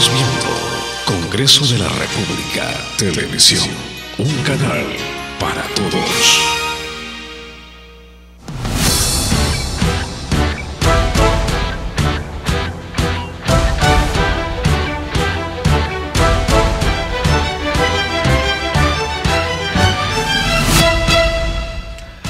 Estás viendo Congreso de la República Televisión, un canal para todos.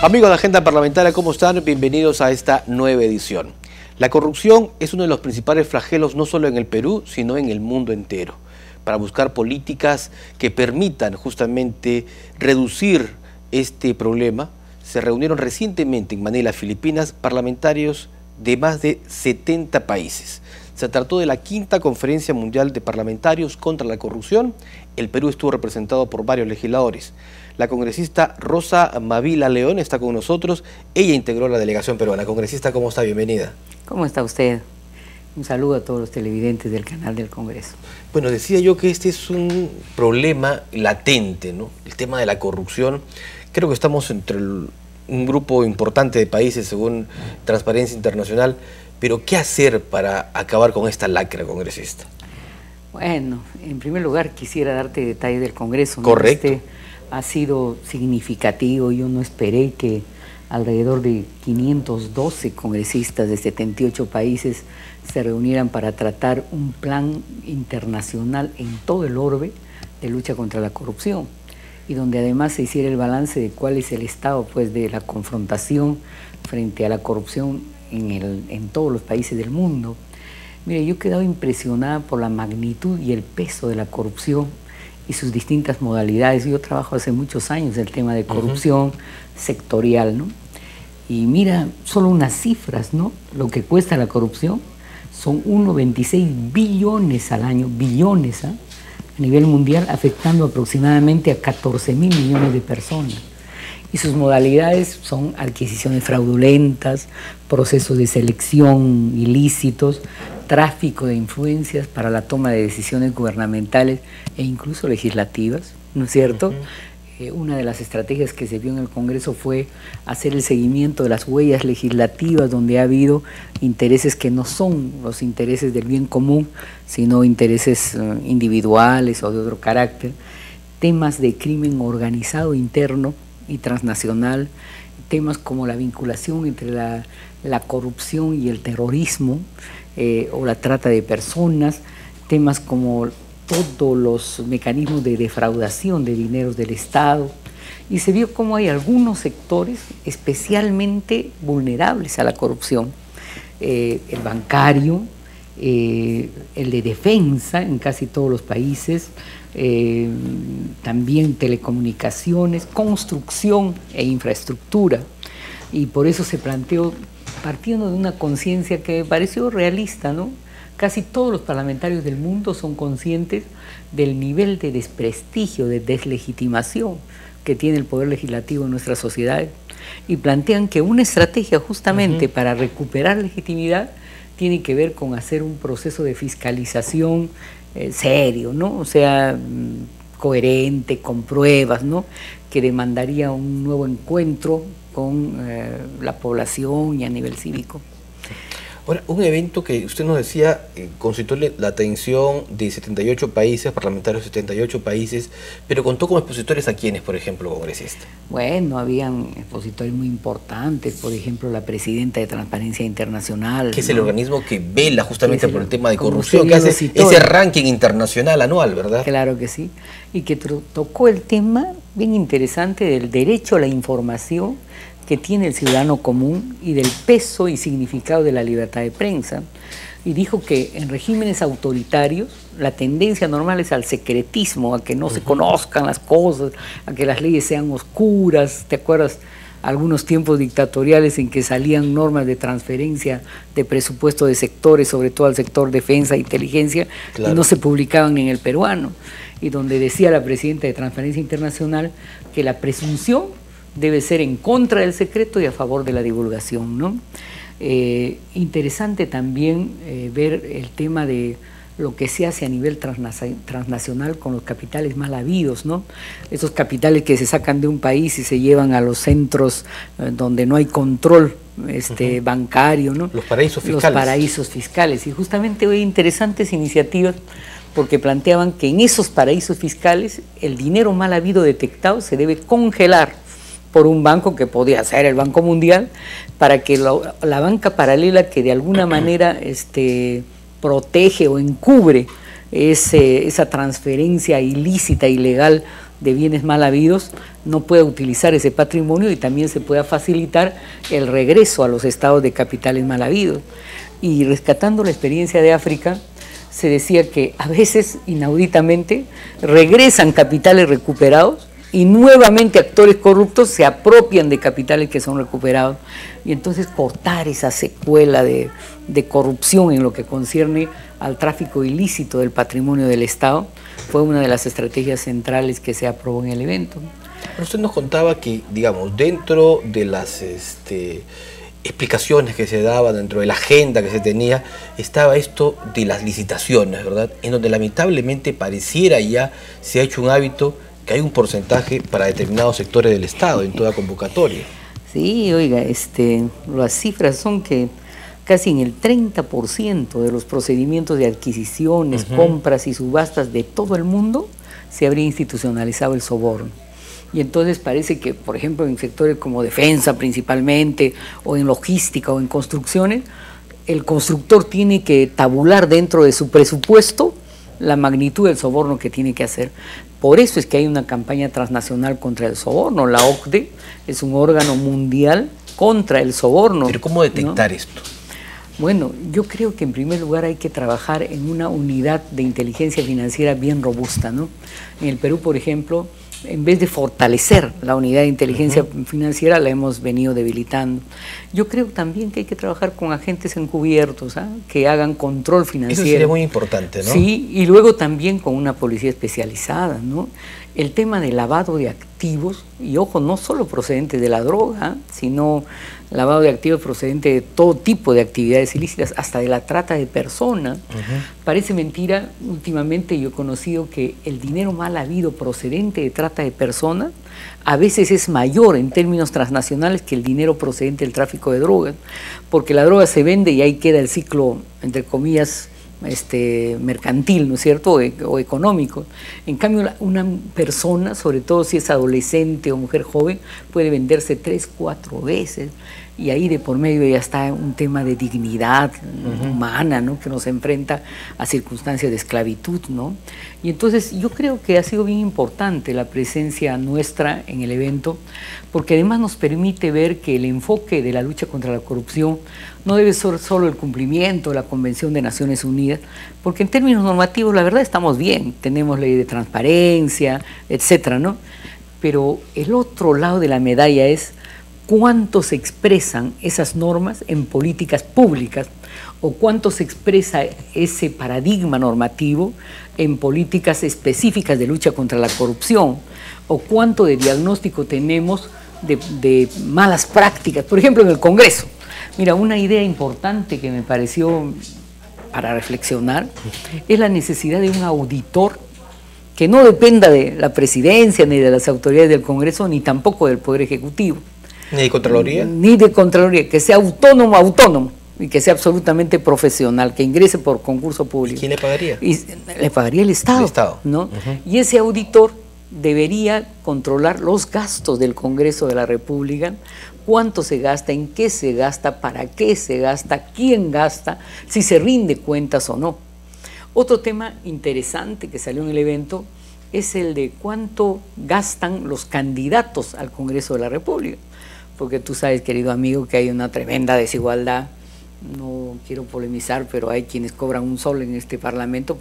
Amigos de Agenda Parlamentaria, ¿cómo están? Bienvenidos a esta nueva edición. La corrupción es uno de los principales flagelos no solo en el Perú, sino en el mundo entero. Para buscar políticas que permitan justamente reducir este problema, se reunieron recientemente en Manila, Filipinas, parlamentarios de más de 70 países. Se trató de la quinta Conferencia Mundial de Parlamentarios contra la Corrupción. El Perú estuvo representado por varios legisladores. La congresista Rosa Mavila León está con nosotros. Ella integró la delegación peruana. Congresista, ¿cómo está? Bienvenida. ¿Cómo está usted? Un saludo a todos los televidentes del canal del Congreso. Bueno, decía yo que este es un problema latente, ¿no? El tema de la corrupción. Creo que estamos entre un grupo importante de países, según Transparencia Internacional. Pero, ¿qué hacer para acabar con esta lacra, congresista? Bueno, en primer lugar quisiera darte detalles del Congreso, ¿no? Correcto. Ha sido significativo. Yo no esperé que alrededor de 512 congresistas de 78 países se reunieran para tratar un plan internacional en todo el orbe de lucha contra la corrupción, y donde además se hiciera el balance de cuál es el estado, pues, de la confrontación frente a la corrupción en todos los países del mundo. Mire, yo he quedado impresionada por la magnitud y el peso de la corrupción y sus distintas modalidades. Yo trabajo hace muchos años el tema de corrupción sectorial, ¿no? Y mira, solo unas cifras, ¿no? Lo que cuesta la corrupción son 1,26 billones al año, billones, ¿eh? A nivel mundial, afectando aproximadamente a 14.000 millones de personas. Y sus modalidades son adquisiciones fraudulentas, procesos de selección ilícitos, tráfico de influencias para la toma de decisiones gubernamentales e incluso legislativas, ¿no es cierto? Una de las estrategias que se vio en el Congreso fue hacer el seguimiento de las huellas legislativas, donde ha habido intereses que no son los intereses del bien común, sino intereses individuales o de otro carácter, temas de crimen organizado interno y transnacional, temas como la vinculación entre la corrupción y el terrorismo, o la trata de personas, temas como todos los mecanismos de defraudación de dineros del Estado, y se vio cómo hay algunos sectores especialmente vulnerables a la corrupción, el bancario, el de defensa en casi todos los países, también telecomunicaciones, construcción e infraestructura, y por eso se planteó, partiendo de una conciencia que me pareció realista, ¿no? Casi todos los parlamentarios del mundo son conscientes del nivel de desprestigio, de deslegitimación que tiene el poder legislativo en nuestras sociedades, y plantean que una estrategia justamente para recuperar legitimidad tiene que ver con hacer un proceso de fiscalización serio, ¿no? O sea, coherente, con pruebas, ¿no? Que demandaría un nuevo encuentro con la población y a nivel cívico. Ahora, un evento que usted nos decía concitó la atención de 78 países, parlamentarios de 78 países, pero contó como expositores a quienes, por ejemplo, congresista. Bueno, habían expositores muy importantes, por ejemplo, la presidenta de Transparencia Internacional, que es, ¿no? El organismo que vela justamente por el tema de corrupción, que hace ese ranking internacional anual, ¿verdad? Claro que sí, y que tocó el tema bien interesante del derecho a la información que tiene el ciudadano común y del peso y significado de la libertad de prensa, y dijo que en regímenes autoritarios la tendencia normal es al secretismo, a que no se conozcan las cosas, a que las leyes sean oscuras. ¿Te acuerdas algunos tiempos dictatoriales en que salían normas de transferencia de presupuesto de sectores, sobre todo al sector defensa e inteligencia, claro, y no se publicaban en el peruano? Y donde decía la presidenta de Transparencia Internacional que la presunción debe ser en contra del secreto y a favor de la divulgación, ¿no? Interesante también ver el tema de lo que se hace a nivel transnacional con los capitales mal habidos, ¿no? Esos capitales que se sacan de un país y se llevan a los centros donde no hay control bancario, ¿no? Los paraísos fiscales. Los paraísos fiscales. Y justamente hoy interesantes iniciativas porque planteaban que en esos paraísos fiscales el dinero mal habido detectado se debe congelar por un banco que podía ser el Banco Mundial, para que la banca paralela que de alguna manera protege o encubre esa transferencia ilícita, ilegal de bienes mal habidos, no pueda utilizar ese patrimonio y también se pueda facilitar el regreso a los estados de capitales mal habidos. Y rescatando la experiencia de África, se decía que a veces, inauditamente, regresan capitales recuperados y nuevamente actores corruptos se apropian de capitales que son recuperados. Y entonces cortar esa secuela de corrupción en lo que concierne al tráfico ilícito del patrimonio del Estado fue una de las estrategias centrales que se aprobó en el evento. Pero usted nos contaba que, digamos, dentro de las explicaciones que se daban, dentro de la agenda que se tenía, estaba esto de las licitaciones, ¿verdad? En donde lamentablemente pareciera ya se ha hecho un hábito que hay un porcentaje para determinados sectores del Estado en toda convocatoria. Sí, oiga, las cifras son que casi en el 30% de los procedimientos de adquisiciones, compras y subastas de todo el mundo se habría institucionalizado el soborno. Y entonces parece que, por ejemplo, en sectores como defensa principalmente, o en logística o en construcciones, el constructor tiene que tabular dentro de su presupuesto la magnitud del soborno que tiene que hacer. Por eso es que hay una campaña transnacional contra el soborno. La OCDE es un órgano mundial contra el soborno. Pero ¿cómo detectar esto? Bueno, yo creo que en primer lugar hay que trabajar en una unidad de inteligencia financiera bien robusta, ¿no? En el Perú, por ejemplo, en vez de fortalecer la unidad de inteligencia financiera, la hemos venido debilitando. Yo creo también que hay que trabajar con agentes encubiertos, que hagan control financiero. Eso sería muy importante, ¿no? Sí, y luego también con una policía especializada, ¿no? El tema de lavado de activos, y ojo, no solo procedente de la droga, sino lavado de activos procedente de todo tipo de actividades ilícitas, hasta de la trata de personas. Parece mentira, últimamente yo he conocido que el dinero mal habido procedente de trata de personas a veces es mayor en términos transnacionales que el dinero procedente del tráfico de drogas, porque la droga se vende y ahí queda el ciclo, entre comillas, mercantil, ¿no es cierto?, o económico. En cambio, una persona, sobre todo si es adolescente o mujer joven, puede venderse 3, 4 veces, y ahí de por medio ya está un tema de dignidad humana, ¿no?, que nos enfrenta a circunstancias de esclavitud, ¿no? Y entonces yo creo que ha sido bien importante la presencia nuestra en el evento, porque además nos permite ver que el enfoque de la lucha contra la corrupción no debe ser solo el cumplimiento de la Convención de Naciones Unidas, porque en términos normativos la verdad estamos bien, tenemos ley de transparencia, etcétera, ¿no? Pero el otro lado de la medalla es cuánto se expresan esas normas en políticas públicas o cuánto se expresa ese paradigma normativo en políticas específicas de lucha contra la corrupción, o cuánto de diagnóstico tenemos de malas prácticas, por ejemplo en el Congreso. Mira, una idea importante que me pareció para reflexionar es la necesidad de un auditor que no dependa de la presidencia, ni de las autoridades del Congreso, ni tampoco del Poder Ejecutivo. ¿Ni de Contraloría? Ni de Contraloría, que sea autónomo, y que sea absolutamente profesional, que ingrese por concurso público. ¿Y quién le pagaría? Y le pagaría el Estado. El Estado. ¿No? Y ese auditor debería controlar los gastos del Congreso de la República, cuánto se gasta, en qué se gasta, para qué se gasta, quién gasta, si se rinde cuentas o no. Otro tema interesante que salió en el evento es el de cuánto gastan los candidatos al Congreso de la República, porque tú sabes, querido amigo, que hay una tremenda desigualdad. No quiero polemizar, pero hay quienes cobran un sol en este Parlamento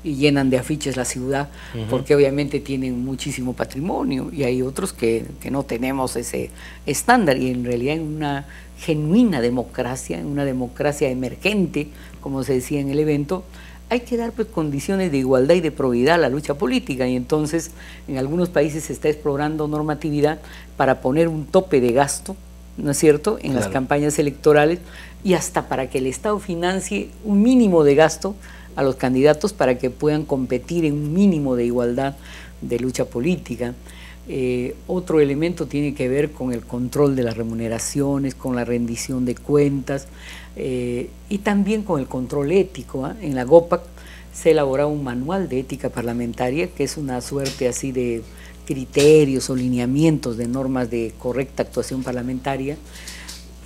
y llenan de afiches la ciudad, porque obviamente tienen muchísimo patrimonio, y hay otros que no tenemos ese estándar, y en realidad en una genuina democracia, en una democracia emergente, como se decía en el evento, hay que dar pues condiciones de igualdad y de probidad a la lucha política, y entonces en algunos países se está explorando normatividad para poner un tope de gasto, ¿no es cierto?, en las campañas electorales, y hasta para que el Estado financie un mínimo de gasto a los candidatos para que puedan competir en un mínimo de igualdad de lucha política. Otro elemento tiene que ver con el control de las remuneraciones, con la rendición de cuentas y también con el control ético. En la GOPAC se ha elaborado un manual de ética parlamentaria, que es una suerte así de criterios o lineamientos de normas de correcta actuación parlamentaria,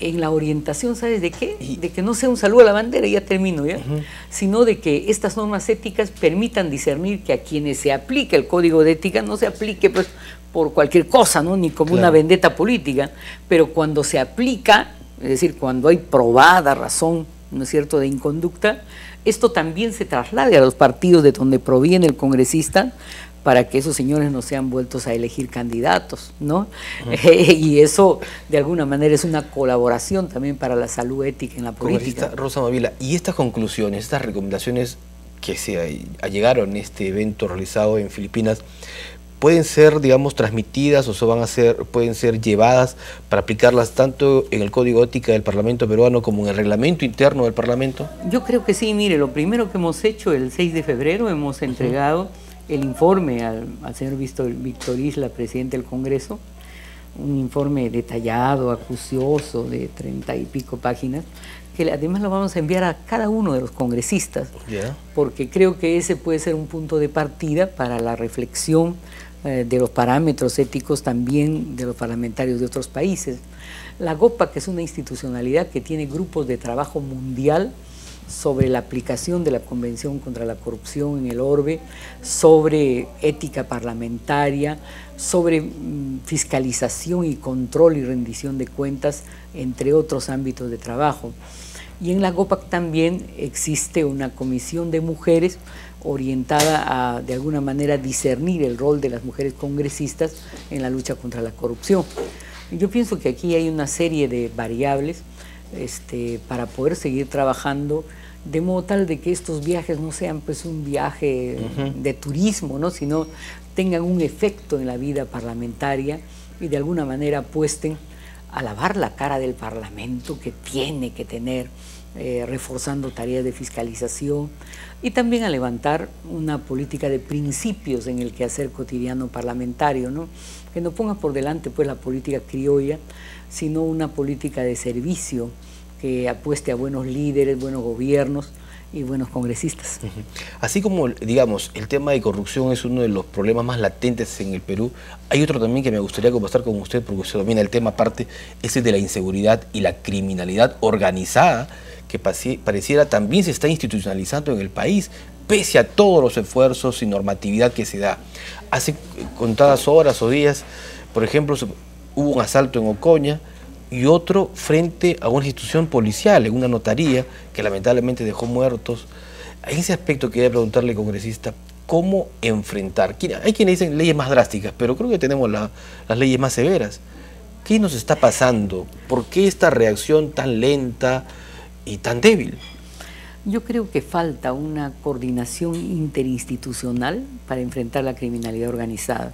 en la orientación, ¿sabes de qué? De que no sea un saludo a la bandera, ya termino, ¿ya? Sino de que estas normas éticas permitan discernir que a quienes se aplica el código de ética no se aplique pues por cualquier cosa, ¿no? Ni como una vendetta política, pero cuando se aplica, es decir, cuando hay probada razón, ¿no es cierto?, de inconducta, esto también se traslade a los partidos de donde proviene el congresista, para que esos señores no sean vueltos a elegir candidatos, ¿no? Y eso, de alguna manera, es una colaboración también para la salud ética en la política. Rosa Mavila, y estas conclusiones, estas recomendaciones que se llegaron en este evento realizado en Filipinas, ¿pueden ser, digamos, transmitidas o pueden ser llevadas para aplicarlas tanto en el Código de Ética del Parlamento peruano como en el reglamento interno del Parlamento? Yo creo que sí. Mire, lo primero que hemos hecho el 6 de febrero, hemos entregado el informe al señor Víctor Isla, presidente del Congreso, un informe detallado, acucioso, de 30 y pico páginas, que además lo vamos a enviar a cada uno de los congresistas, porque creo que ese puede ser un punto de partida para la reflexión de los parámetros éticos también de los parlamentarios de otros países. La GOPAC es una institucionalidad que tiene grupos de trabajo mundial sobre la aplicación de la Convención contra la Corrupción en el orbe, sobre ética parlamentaria, sobre fiscalización y control y rendición de cuentas, entre otros ámbitos de trabajo. Y en la GOPAC también existe una comisión de mujeres orientada a, de alguna manera, discernir el rol de las mujeres congresistas en la lucha contra la corrupción. Yo pienso que aquí hay una serie de variables para poder seguir trabajando de modo tal de que estos viajes no sean pues un viaje de turismo, ¿no?, sino tengan un efecto en la vida parlamentaria y de alguna manera apuesten a lavar la cara del Parlamento, que tiene que tener, reforzando tareas de fiscalización, y también a levantar una política de principios en el quehacer cotidiano parlamentario, ¿no?, que no ponga por delante pues la política criolla, sino una política de servicio que apueste a buenos líderes, buenos gobiernos y buenos congresistas. Así como, digamos, el tema de corrupción es uno de los problemas más latentes en el Perú, hay otro también que me gustaría conversar con usted, porque usted domina el tema aparte, es el de la inseguridad y la criminalidad organizada, que pareciera también se está institucionalizando en el país, pese a todos los esfuerzos y normatividad que se da. Hace contadas horas o días, por ejemplo, hubo un asalto en Ocoña y otro frente a una institución policial, en una notaría, que lamentablemente dejó muertos. En ese aspecto quería preguntarle, congresista, ¿cómo enfrentar? Hay quienes dicen leyes más drásticas, pero creo que tenemos las leyes más severas. ¿Qué nos está pasando? ¿Por qué esta reacción tan lenta y tan débil? Yo creo que falta una coordinación interinstitucional para enfrentar la criminalidad organizada.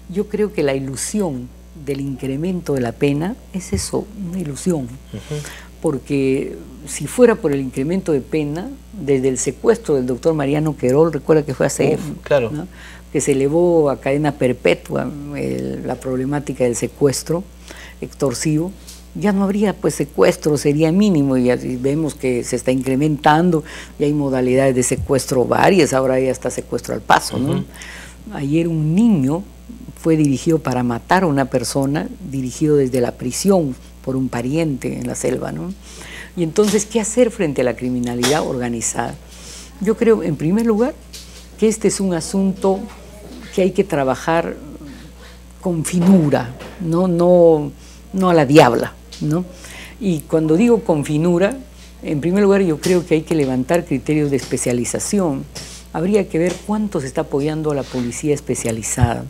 Yo creo que la ilusión del incremento de la pena es eso, una ilusión, porque si fuera por el incremento de pena, desde el secuestro del doctor Mariano Querol, recuerda que fue hace, ¿no?, que se elevó a cadena perpetua la problemática del secuestro extorsivo, ya no habría pues secuestro, sería mínimo, y así vemos que se está incrementando y hay modalidades de secuestro varias, ahora hay hasta secuestro al paso, ¿no? Ayer un niño fue dirigido para matar a una persona, dirigido desde la prisión por un pariente en la selva, ¿no? Y entonces, ¿qué hacer frente a la criminalidad organizada? Yo creo, en primer lugar, que este es un asunto que hay que trabajar con finura, no a la diabla, ¿no? Y cuando digo con finura, en primer lugar yo creo que hay que levantar criterios de especialización. Habría que ver cuánto se está apoyando a la policía especializada.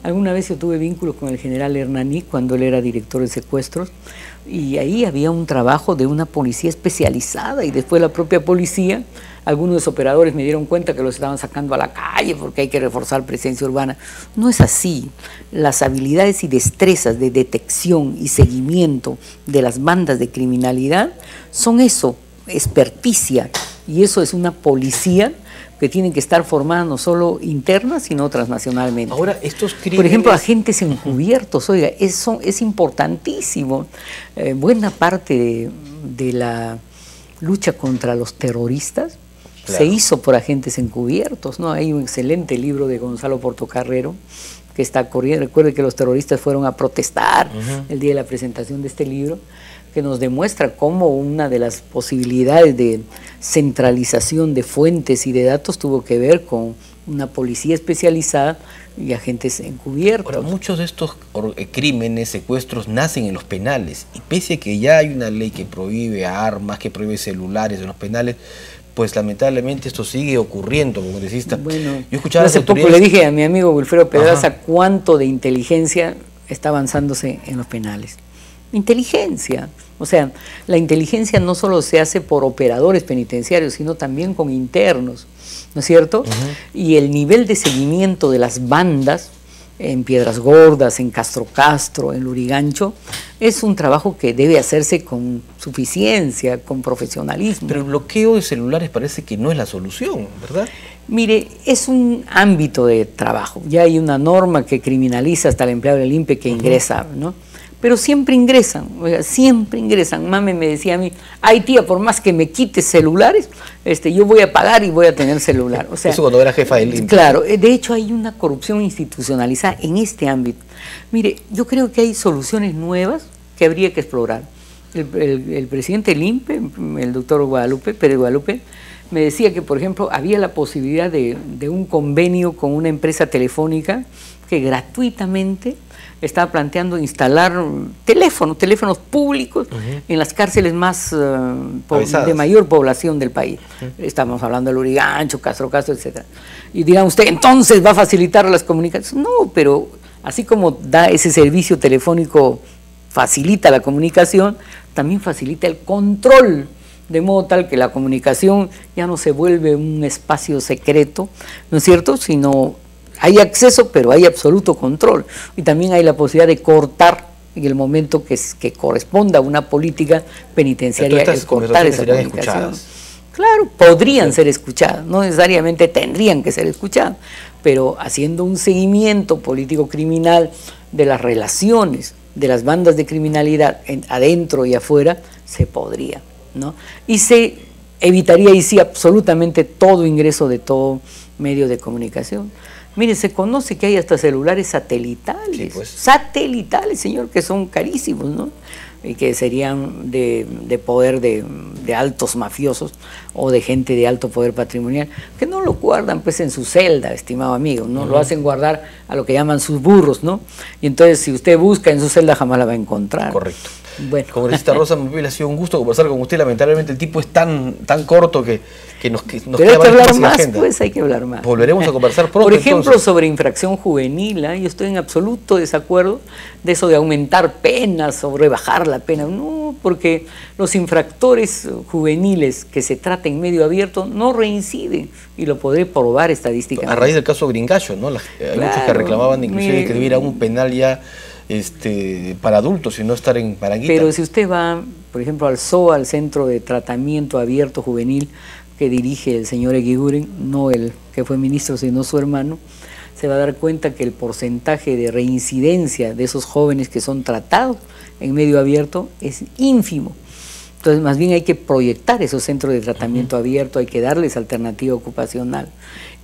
Alguna vez yo tuve vínculos con el general Hernaní cuando él era director de secuestros, y ahí había un trabajo de una policía especializada, y después la propia policía, algunos de los operadores me dieron cuenta que los estaban sacando a la calle porque hay que reforzar presencia urbana. No es así. Las habilidades y destrezas de detección y seguimiento de las bandas de criminalidad son eso, experticia, Y eso es una policía que tiene que estar formada no solo interna, sino transnacionalmente. Ahora, estos crímenes... Por ejemplo, agentes encubiertos, oiga, eso es importantísimo. Buena parte de la lucha contra los terroristas se hizo por agentes encubiertos, ¿no? Hay un excelente libro de Gonzalo Portocarrero que está corriendo. Recuerde que los terroristas fueron a protestar el día de la presentación de este libro, que nos demuestra cómo una de las posibilidades de centralización de fuentes y de datos tuvo que ver con una policía especializada y agentes encubiertos. Ahora, muchos de estos crímenes, secuestros, nacen en los penales, y pese a que ya hay una ley que prohíbe armas, que prohíbe celulares en los penales, pues lamentablemente esto sigue ocurriendo, congresista. Bueno, yo escuchaba hace poco le dije a mi amigo Wilfredo Pedraza cuánto de inteligencia está avanzándose en los penales. Inteligencia, o sea, la inteligencia no solo se hace por operadores penitenciarios, sino también con internos, ¿no es cierto? Y el nivel de seguimiento de las bandas en Piedras Gordas, en Castro Castro, en Lurigancho, es un trabajo que debe hacerse con suficiencia, con profesionalismo. Pero el bloqueo de celulares parece que no es la solución, ¿verdad? Mire, es un ámbito de trabajo. Ya hay una norma que criminaliza hasta al empleado del INPE que ingresa, ¿no? Pero siempre ingresan, oiga, siempre ingresan. Mame me decía a mí, ay tía, por más que me quites celulares, yo voy a pagar y voy a tener celular. O sea, eso cuando era jefa del INPE. Claro, de hecho hay una corrupción institucionalizada en este ámbito. Mire, yo creo que hay soluciones nuevas que habría que explorar. El presidente del INPE, el doctor Pérez Guadalupe, me decía que, por ejemplo, había la posibilidad de un convenio con una empresa telefónica que gratuitamente estaba planteando instalar teléfonos públicos en las cárceles más de mayor población del país. Estamos hablando de Lurigancho, Castro Castro, etc. Y dirán usted, entonces va a facilitar las comunicaciones. No, pero así como da ese servicio telefónico, facilita la comunicación, también facilita el control, de modo tal que la comunicación ya no se vuelve un espacio secreto, ¿no es cierto?, sino hay acceso, pero hay absoluto control. Y también hay la posibilidad de cortar en el momento que corresponda a una política penitenciaria, el cortar esa comunicación. Claro, podrían ser escuchadas, no necesariamente tendrían que ser escuchadas, pero haciendo un seguimiento político-criminal de las relaciones de las bandas de criminalidad adentro y afuera, se podría, ¿no? Y se evitaría, y sí, absolutamente todo ingreso de todo medio de comunicación. Mire, se conoce que hay hasta celulares satelitales, sí, pues. Satelitales, señor, que son carísimos, ¿no? Y que serían de poder de altos mafiosos o de gente de alto poder patrimonial, que no lo guardan pues en su celda, estimado amigo, ¿no? Lo hacen guardar a lo que llaman sus burros, ¿no? Y entonces si usted busca en su celda jamás la va a encontrar. Correcto. Bueno. Congresista Rosa Movil, ha sido un gusto conversar con usted. Lamentablemente el tiempo es tan corto que nos pero hay que hablar más, pues hay que hablar más. Volveremos a conversar pronto. Por ejemplo, entonces, sobre infracción juvenil, yo estoy en absoluto desacuerdo de eso de aumentar penas o rebajar la pena. No, porque los infractores juveniles que se traten en medio abierto no reinciden, y lo podré probar estadísticamente. A raíz del caso Gringallo, ¿no? Hay muchos que reclamaban inclusive que debiera un penal ya para adultos y no estar en Paranguita. Pero si usted va, por ejemplo, al SOA, al Centro de Tratamiento Abierto Juvenil, que dirige el señor Eguiguren, no el que fue ministro, sino su hermano, se va a dar cuenta que el porcentaje de reincidencia de esos jóvenes que son tratados en medio abierto es ínfimo. Entonces, más bien hay que proyectar esos centros de tratamiento abierto, hay que darles alternativa ocupacional.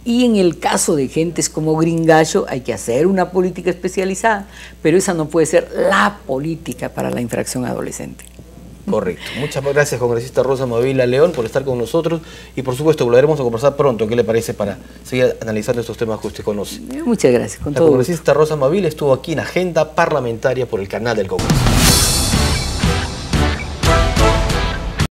Y en el caso de gentes como Gringallo hay que hacer una política especializada, pero esa no puede ser la política para la infracción adolescente. Correcto. Muchas gracias, congresista Rosa Movila León, por estar con nosotros, y por supuesto volveremos a conversar pronto. ¿Qué le parece para seguir analizando estos temas que usted conoce? Muchas gracias. La congresista Rosa Movila estuvo aquí en Agenda Parlamentaria por el canal del Congreso.